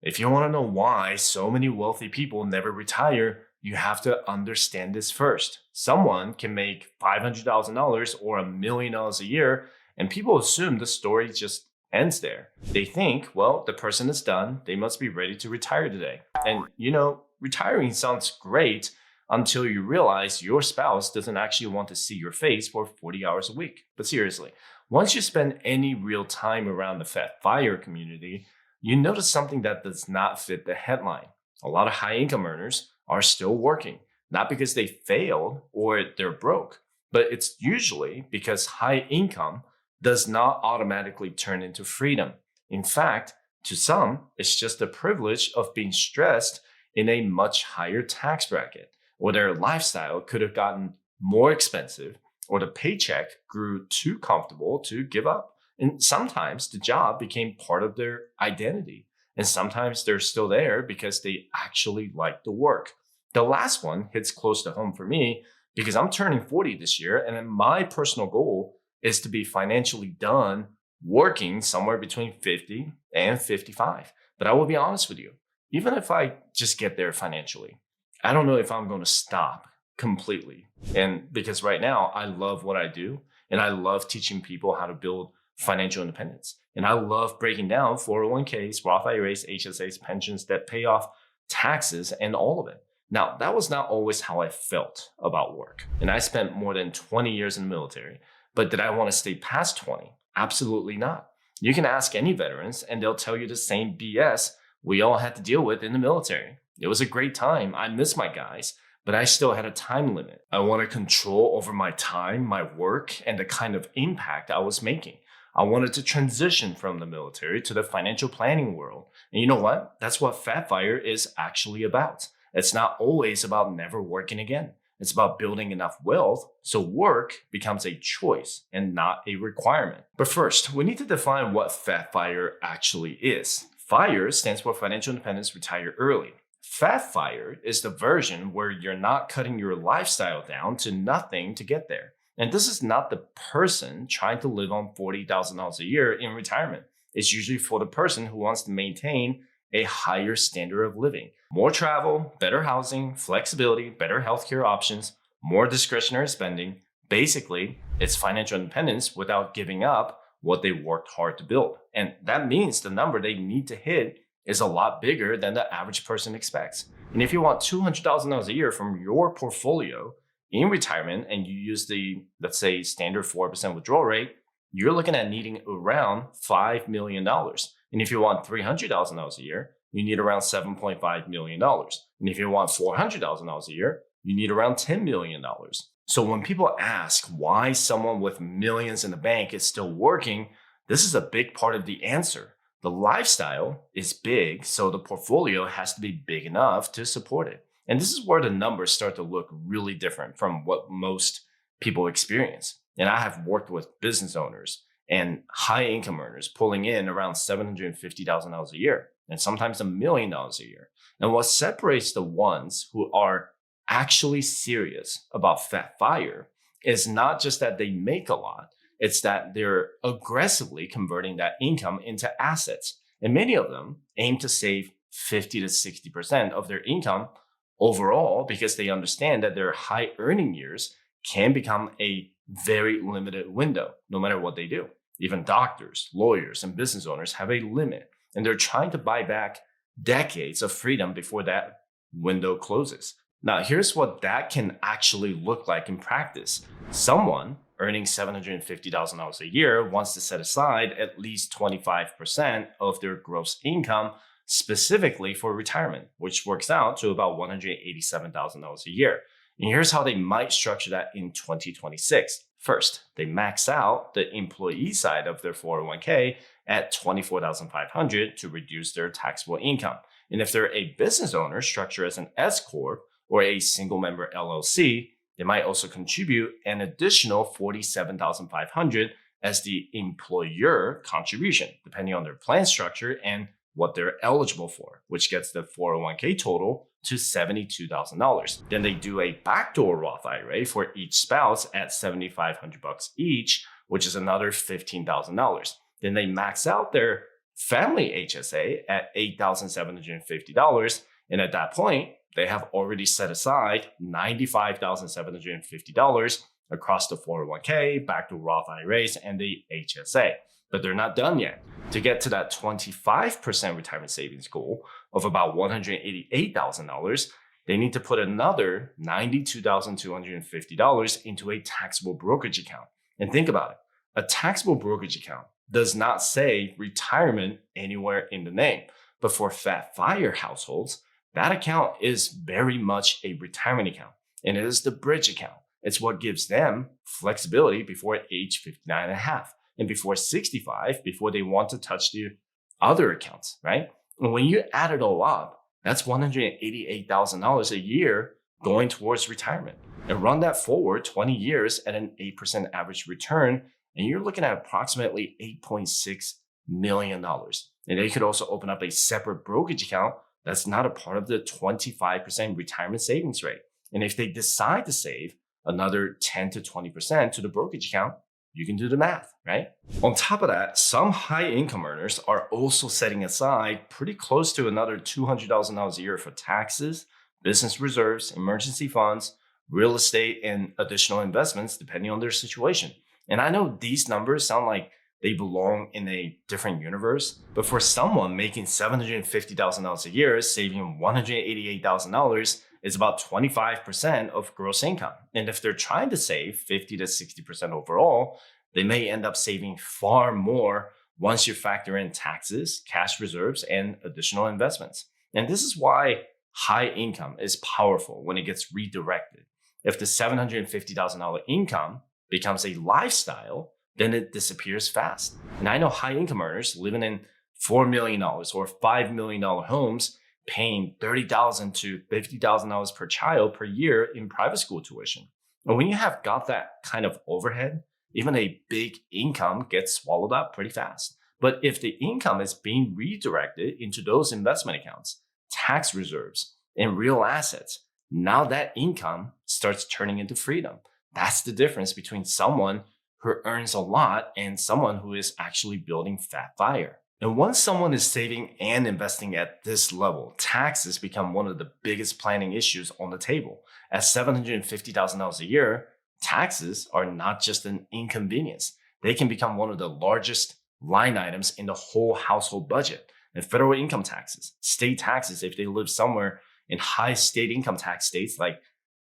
If you want to know why so many wealthy people never retire, you have to understand this first. Someone can make $500,000 or $1 million a year, and people assume the story just ends there. They think, well, the person is done, they must be ready to retire today. And retiring sounds great until you realize your spouse doesn't actually want to see your face for 40 hours a week. But seriously, once you spend any real time around the Fat Fire community, you notice something that does not fit the headline. A lot of high income earners are still working, not because they failed or they're broke, but it's usually because high income does not automatically turn into freedom. In fact, to some, it's just the privilege of being stressed in a much higher tax bracket, or their lifestyle could have gotten more expensive, or the paycheck grew too comfortable to give up. And sometimes the job became part of their identity. And sometimes they're still there because they actually like the work. The last one hits close to home for me because I'm turning 40 this year. And then my personal goal is to be financially done working somewhere between 50 and 55. But I will be honest with you, even if I just get there financially, I don't know if I'm going to stop completely. And because right now I love what I do and I love teaching people how to build financial independence. And I love breaking down 401ks, Roth IRAs, HSAs, pensions that pay off taxes and all of it. Now, that was not always how I felt about work. And I spent more than 20 years in the military. But did I want to stay past 20? Absolutely not. You can ask any veterans and they'll tell you the same BS we all had to deal with in the military. It was a great time. I miss my guys, but I still had a time limit. I wanted control over my time, my work, and the kind of impact I was making. I wanted to transition from the military to the financial planning world. And you know what? That's what Fat Fire is actually about. It's not always about never working again. It's about building enough wealth so work becomes a choice and not a requirement. But first, we need to define what Fat Fire actually is. FIRE stands for Financial Independence Retire Early. Fat Fire is the version where you're not cutting your lifestyle down to nothing to get there. And this is not the person trying to live on $40,000 a year in retirement. It's usually for the person who wants to maintain a higher standard of living. More travel, better housing, flexibility, better healthcare options, more discretionary spending. Basically, it's financial independence without giving up what they worked hard to build. And that means the number they need to hit is a lot bigger than the average person expects. And if you want $200,000 a year from your portfolio in retirement and you use the, let's say, standard 4% withdrawal rate, you're looking at needing around $5 million. And if you want $300,000 a year, you need around $7.5 million. And if you want $400,000 a year, you need around $10 million. So when people ask why someone with millions in the bank is still working, this is a big part of the answer. The lifestyle is big, so the portfolio has to be big enough to support it. And this is where the numbers start to look really different from what most people experience. And I have worked with business owners and high income earners pulling in around $750,000 a year and sometimes $1 million a year. And what separates the ones who are actually serious about Fat Fire is not just that they make a lot, it's that they're aggressively converting that income into assets. And many of them aim to save 50 to 60% of their income overall because they understand that their high earning years can become a very limited window, no matter what they do. Even doctors, lawyers, and business owners have a limit, and they're trying to buy back decades of freedom before that window closes. Now, here's what that can actually look like in practice. Someone earning $750,000 a year wants to set aside at least 25% of their gross income specifically for retirement, which works out to about $187,000 a year. And here's how they might structure that in 2026. First, they max out the employee side of their 401k at $24,500 to reduce their taxable income. And if they're a business owner structured as an S Corp or a single member LLC, they might also contribute an additional $47,500 as the employer contribution, depending on their plan structure and what they're eligible for, which gets the 401k total to $72,000. Then they do a backdoor Roth IRA for each spouse at $7,500 each, which is another $15,000. Then they max out their family HSA at $8,750. And at that point, they have already set aside $95,750 across the 401k, Backdoor Roth IRAs, and the HSA. But they're not done yet. To get to that 25% retirement savings goal of about $188,000, they need to put another $92,250 into a taxable brokerage account. And think about it. A taxable brokerage account does not say retirement anywhere in the name. But for Fat Fire households, that account is very much a retirement account. And it is the bridge account. It's what gives them flexibility before age 59 and a half and before 65, before they want to touch the other accounts, right? And when you add it all up, that's $188,000 a year going towards retirement. And run that forward 20 years at an 8% average return, and you're looking at approximately $8.6 million. And they could also open up a separate brokerage account that's not a part of the 25% retirement savings rate. And if they decide to save another 10 to 20% to the brokerage account, you can do the math, right? On top of that, some high income earners are also setting aside pretty close to another $200,000 a year for taxes, business reserves, emergency funds, real estate, and additional investments depending on their situation. And I know these numbers sound like they belong in a different universe, but for someone making $750,000 a year, saving $188,000 is about 25% of gross income. And if they're trying to save 50 to 60% overall, they may end up saving far more once you factor in taxes, cash reserves, and additional investments. And this is why high income is powerful when it gets redirected. If the $750,000 income becomes a lifestyle, then it disappears fast. And I know high income earners living in $4 million or $5 million homes paying $30,000 to $50,000 per child per year in private school tuition. And when you have got that kind of overhead, even a big income gets swallowed up pretty fast. But if the income is being redirected into those investment accounts, tax reserves, and real assets, now that income starts turning into freedom. That's the difference between someone who earns a lot and someone who is actually building Fat Fire. And once someone is saving and investing at this level, taxes become one of the biggest planning issues on the table. At $750,000 a year, taxes are not just an inconvenience. They can become one of the largest line items in the whole household budget. And federal income taxes, state taxes, if they live somewhere in high state income tax states like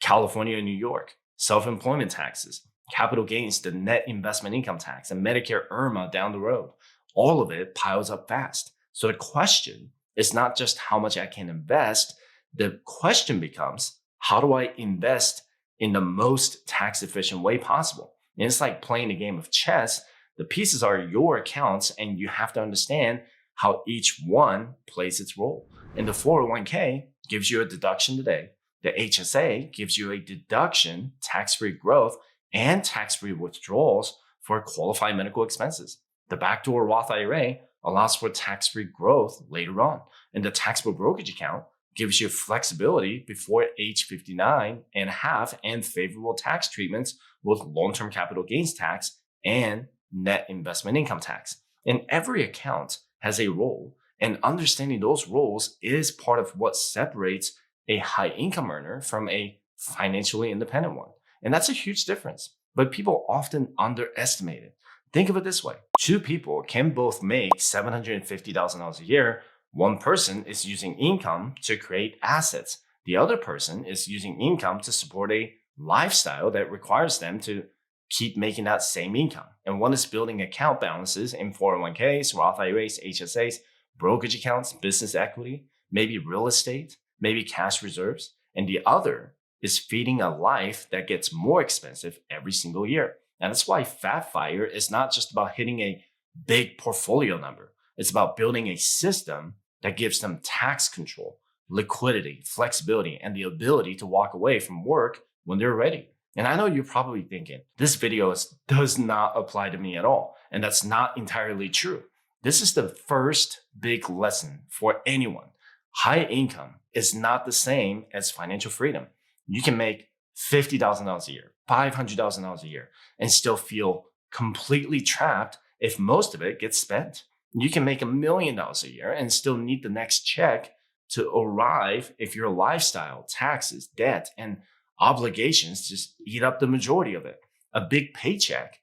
California and New York, self-employment taxes, capital gains, the net investment income tax, and Medicare IRMA down the road. All of it piles up fast. So the question is not just how much I can invest. The question becomes, how do I invest in the most tax efficient way possible? And it's like playing a game of chess. The pieces are your accounts, and you have to understand how each one plays its role. And the 401k gives you a deduction today. The HSA gives you a deduction, tax-free growth, and tax-free withdrawals for qualified medical expenses. The Backdoor Roth IRA allows for tax-free growth later on. And the taxable brokerage account gives you flexibility before age 59 and a half and favorable tax treatments with long-term capital gains tax and net investment income tax. And every account has a role, and understanding those roles is part of what separates a high income earner from a financially independent one. And that's a huge difference, but people often underestimate it. Think of it this way. Two people can both make $750,000 a year. One person is using income to create assets. The other person is using income to support a lifestyle that requires them to keep making that same income. And one is building account balances in 401ks, Roth IRAs, HSAs, brokerage accounts, business equity, maybe real estate, maybe cash reserves. And the other is feeding a life that gets more expensive every single year. And that's why Fat Fire is not just about hitting a big portfolio number. It's about building a system that gives them tax control, liquidity, flexibility, and the ability to walk away from work when they're ready. And I know you're probably thinking, this video does not apply to me at all. And that's not entirely true. This is the first big lesson for anyone. High income is not the same as financial freedom. You can make $50,000 a year, $500,000 a year, and still feel completely trapped if most of it gets spent. You can make $1 million a year and still need the next check to arrive if your lifestyle, taxes, debt, and obligations just eat up the majority of it. A big paycheck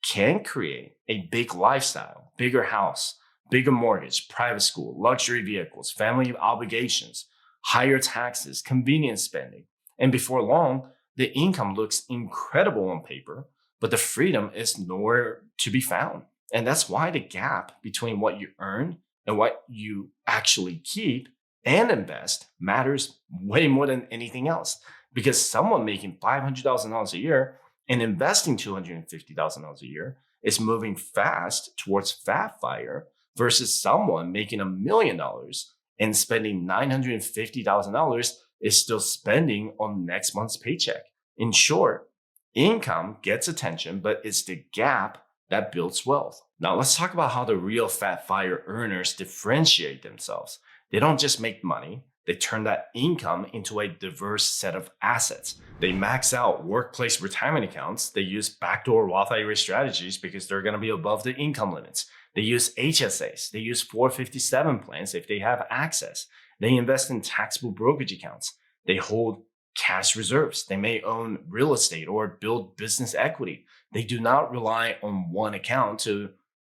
can create a big lifestyle, bigger house, bigger mortgage, private school, luxury vehicles, family obligations, higher taxes, convenience spending. And before long, the income looks incredible on paper, but the freedom is nowhere to be found. And that's why the gap between what you earn and what you actually keep and invest matters way more than anything else. Because someone making $500,000 a year and investing $250,000 a year is moving fast towards fat fire versus someone making $1 million and spending $950,000 is still spending on next month's paycheck. In short, income gets attention, but it's the gap that builds wealth. Now let's talk about how the real fat fire earners differentiate themselves. They don't just make money, they turn that income into a diverse set of assets. They max out workplace retirement accounts. They use backdoor Roth IRA strategies because they're going to be above the income limits. They use HSAs. They use 457 plans if they have access. They invest in taxable brokerage accounts. They hold cash reserves. They may own real estate or build business equity. They do not rely on one account to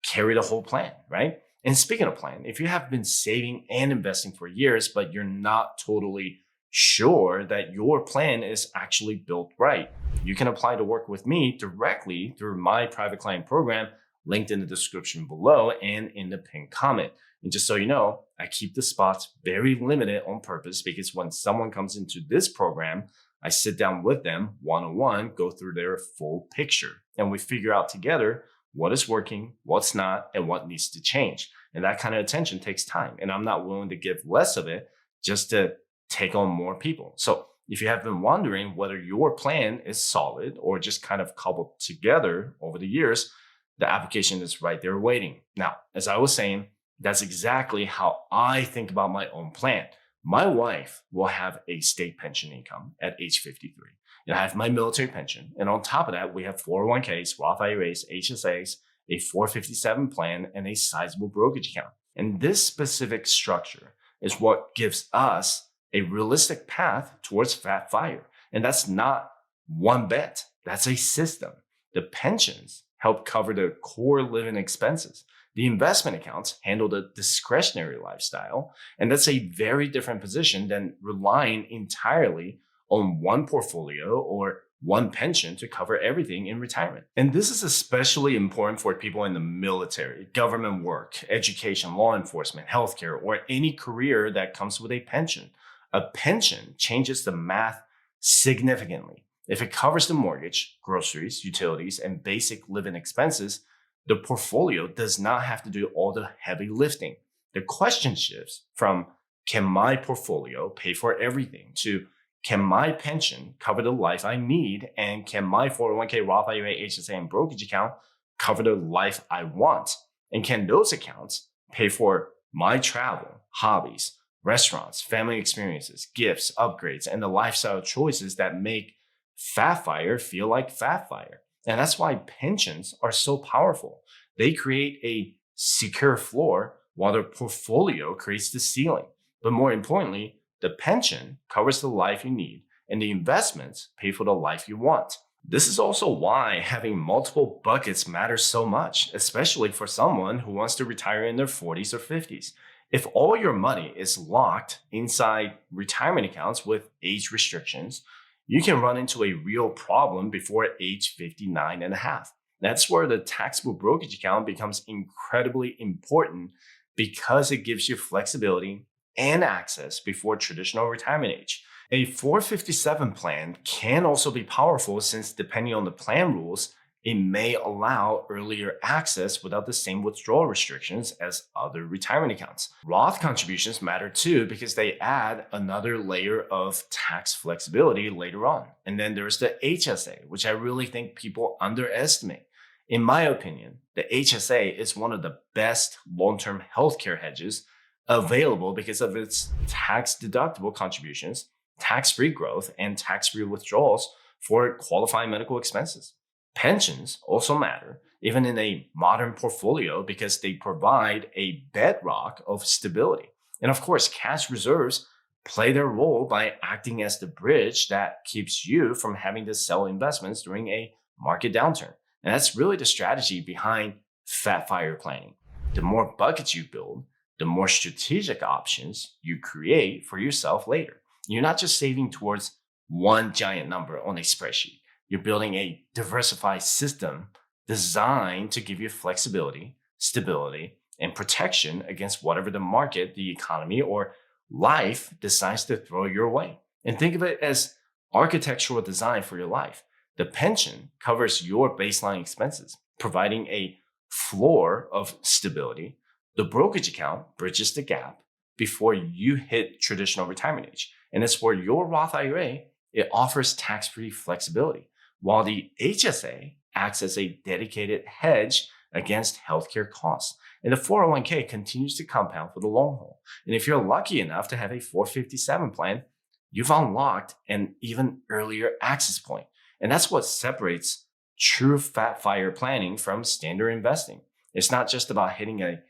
carry the whole plan, right? And speaking of plan, if you have been saving and investing for years, but you're not totally sure that your plan is actually built right, you can apply to work with me directly through my private client program, linked in the description below and in the pinned comment. And just so you know, I keep the spots very limited on purpose because when someone comes into this program, I sit down with them one-on-one, go through their full picture, and we figure out together what is working, what's not, and what needs to change. And that kind of attention takes time. And I'm not willing to give less of it just to take on more people. So if you have been wondering whether your plan is solid or just kind of cobbled together over the years, the application is right there waiting. Now, as I was saying, that's exactly how I think about my own plan. My wife will have a state pension income at age 53. And I have my military pension. And on top of that, we have 401ks, Roth IRAs, HSAs, a 457 plan, and a sizable brokerage account. And this specific structure is what gives us a realistic path towards fat fire. And that's not one bet, that's a system. The pensions help cover the core living expenses. The investment accounts handle the discretionary lifestyle. And that's a very different position than relying entirely on one portfolio or one pension to cover everything in retirement. And this is especially important for people in the military, government work, education, law enforcement, healthcare, or any career that comes with a pension. A pension changes the math significantly. If it covers the mortgage, groceries, utilities, and basic living expenses, the portfolio does not have to do all the heavy lifting. The question shifts from, can my portfolio pay for everything, to can my pension cover the life I need? And can my 401k, Roth IRA, HSA, and brokerage account cover the life I want? And can those accounts pay for my travel, hobbies, restaurants, family experiences, gifts, upgrades, and the lifestyle choices that make fat fire feel like fat fire? And that's why pensions are so powerful. They create a secure floor while the portfolio creates the ceiling. But more importantly, the pension covers the life you need, and the investments pay for the life you want. This is also why having multiple buckets matters so much, especially for someone who wants to retire in their 40s or 50s. If all your money is locked inside retirement accounts with age restrictions, you can run into a real problem before age 59 and a half. That's where the taxable brokerage account becomes incredibly important because it gives you flexibility and access before traditional retirement age. A 457 plan can also be powerful since, depending on the plan rules, it may allow earlier access without the same withdrawal restrictions as other retirement accounts. Roth contributions matter too because they add another layer of tax flexibility later on. And then there's the HSA, which I really think people underestimate. In my opinion, the HSA is one of the best long-term healthcare hedges available because of its tax-deductible contributions, tax-free growth, and tax-free withdrawals for qualifying medical expenses. Pensions also matter, even in a modern portfolio, because they provide a bedrock of stability. And of course, cash reserves play their role by acting as the bridge that keeps you from having to sell investments during a market downturn. And that's really the strategy behind fat fire planning. The more buckets you build, the more strategic options you create for yourself later. You're not just saving towards one giant number on a spreadsheet. You're building a diversified system designed to give you flexibility, stability, and protection against whatever the market, the economy, or life decides to throw your way. And think of it as architectural design for your life. The pension covers your baseline expenses, providing a floor of stability. The brokerage account bridges the gap before you hit traditional retirement age. And as for your Roth IRA, it offers tax-free flexibility, while the HSA acts as a dedicated hedge against healthcare costs. And the 401k continues to compound for the long haul. And if you're lucky enough to have a 457 plan, you've unlocked an even earlier access point. And that's what separates true fat fire planning from standard investing. It's not just about hitting a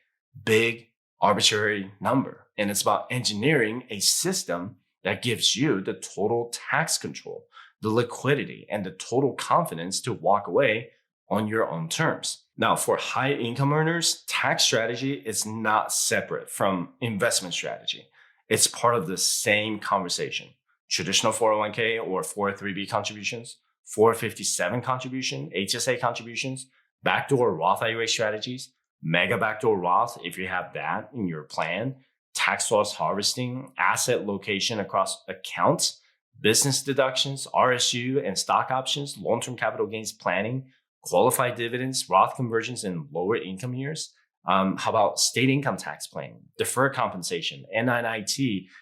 big arbitrary number, and it's about engineering a system that gives you the total tax control, the liquidity, and the total confidence to walk away on your own terms. Now, for high income earners, tax strategy is not separate from investment strategy. It's part of the same conversation. Traditional 401k or 403b contributions, 457 contribution, HSA contributions, backdoor Roth IRA strategies, mega backdoor Roth if you have that in your plan, tax loss harvesting, asset location across accounts, business deductions, RSU and stock options, long-term capital gains planning, qualified dividends, Roth conversions in lower income years. How about state income tax planning, deferred compensation, NIT,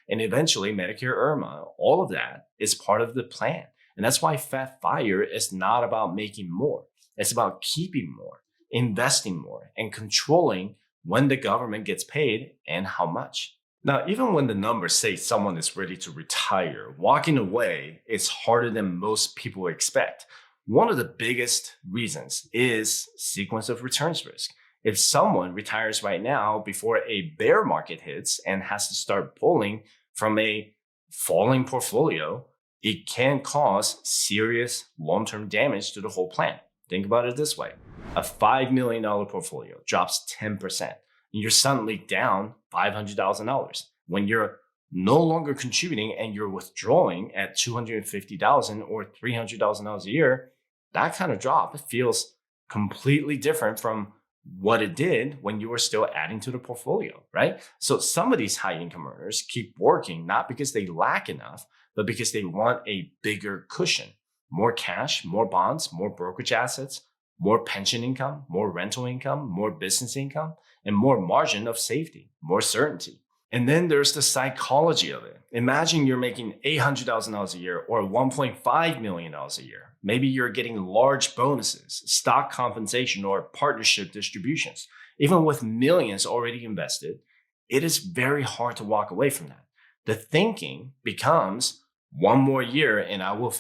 and eventually Medicare IRMA? All of that is part of the plan. And that's why Fat Fire is not about making more. It's about keeping more, investing more, and controlling when the government gets paid and how much. Now, even when the numbers say someone is ready to retire, walking away is harder than most people expect. One of the biggest reasons is sequence of returns risk. If someone retires right now before a bear market hits and has to start pulling from a falling portfolio, it can cause serious long-term damage to the whole plan. Think about it this way. A $5 million portfolio drops 10%, and you're suddenly down $500,000. When you're no longer contributing and you're withdrawing at $250,000 or $300,000 a year, that kind of drop feels completely different from what it did when you were still adding to the portfolio, right? So some of these high income earners keep working, not because they lack enough, but because they want a bigger cushion, more cash, more bonds, more brokerage assets, more pension income, more rental income, more business income, and more margin of safety, more certainty. And then there's the psychology of it. Imagine you're making $800,000 a year or $1.5 million a year. Maybe you're getting large bonuses, stock compensation, or partnership distributions. Even with millions already invested, it is very hard to walk away from that. The thinking becomes one more year and I will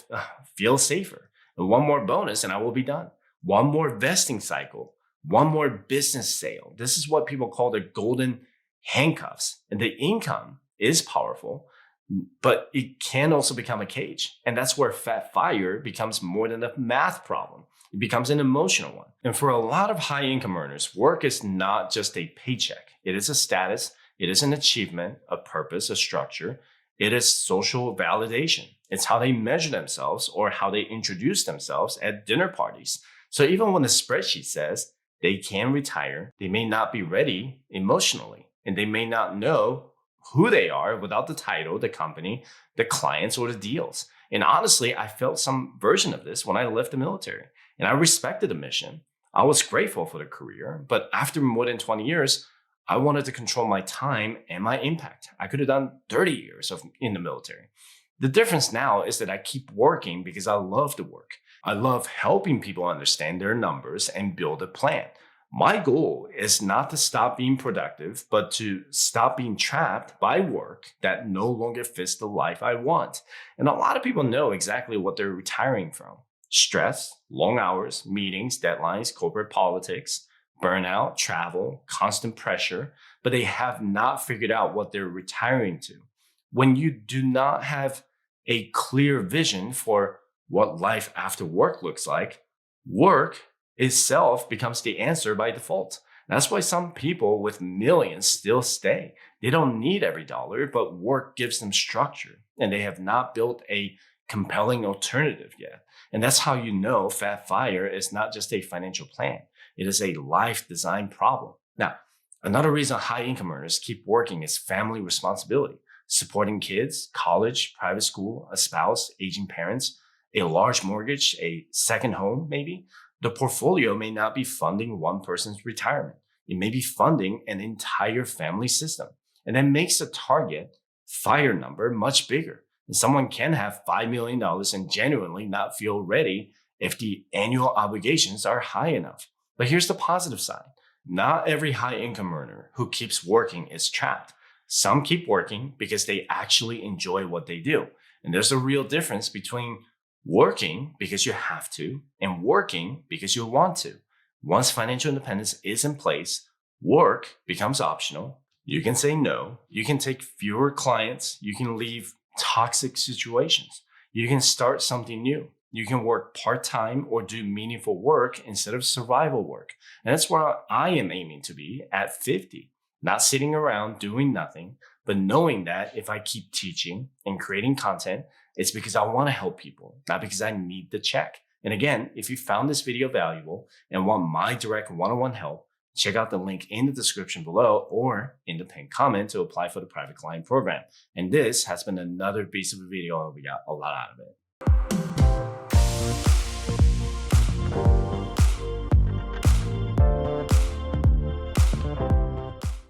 feel safer. And one more bonus and I will be done. One more vesting cycle, one more business sale. This is what people call the golden handcuffs. And the income is powerful, but it can also become a cage. And that's where Fat Fire becomes more than a math problem. It becomes an emotional one. And for a lot of high income earners, work is not just a paycheck. It is a status. It is an achievement, a purpose, a structure. It is social validation. It's how they measure themselves or how they introduce themselves at dinner parties. So even when the spreadsheet says they can retire, they may not be ready emotionally, and they may not know who they are without the title, the company, the clients, or the deals. And honestly, I felt some version of this when I left the military, and I respected the mission. I was grateful for the career, but after more than 20 years, I wanted to control my time and my impact. I could have done 30 years in the military. The difference now is that I keep working because I love the work. I love helping people understand their numbers and build a plan. My goal is not to stop being productive, but to stop being trapped by work that no longer fits the life I want. And a lot of people know exactly what they're retiring from. Stress, long hours, meetings, deadlines, corporate politics, burnout, travel, constant pressure, but they have not figured out what they're retiring to. When you do not have a clear vision for what life after work looks like, work itself becomes the answer by default. That's why some people with millions still stay. They don't need every dollar, but work gives them structure, and they have not built a compelling alternative yet. And that's how you know Fat Fire is not just a financial plan. It is a life design problem. Now, another reason high income earners keep working is family responsibility. Supporting kids, college, private school, a spouse, aging parents, a large mortgage, a second home, maybe. The portfolio may not be funding one person's retirement. It may be funding an entire family system. And that makes the target FIRE number much bigger. And someone can have $5 million and genuinely not feel ready if the annual obligations are high enough. But here's the positive side. Not every high income earner who keeps working is trapped. Some keep working because they actually enjoy what they do. And there's a real difference between working because you have to and working because you want to. Once financial independence is in place, work becomes optional. You can say no. You can take fewer clients. You can leave toxic situations. You can start something new. You can work part-time or do meaningful work instead of survival work. And that's where I am aiming to be at 50. Not sitting around doing nothing, but knowing that if I keep teaching and creating content, it's because I want to help people, not because I need the check. And again, if you found this video valuable and want my direct one-on-one help, check out the link in the description below or in the pinned comment to apply for the private client program. And this has been another piece of a video, and we got a lot out of it.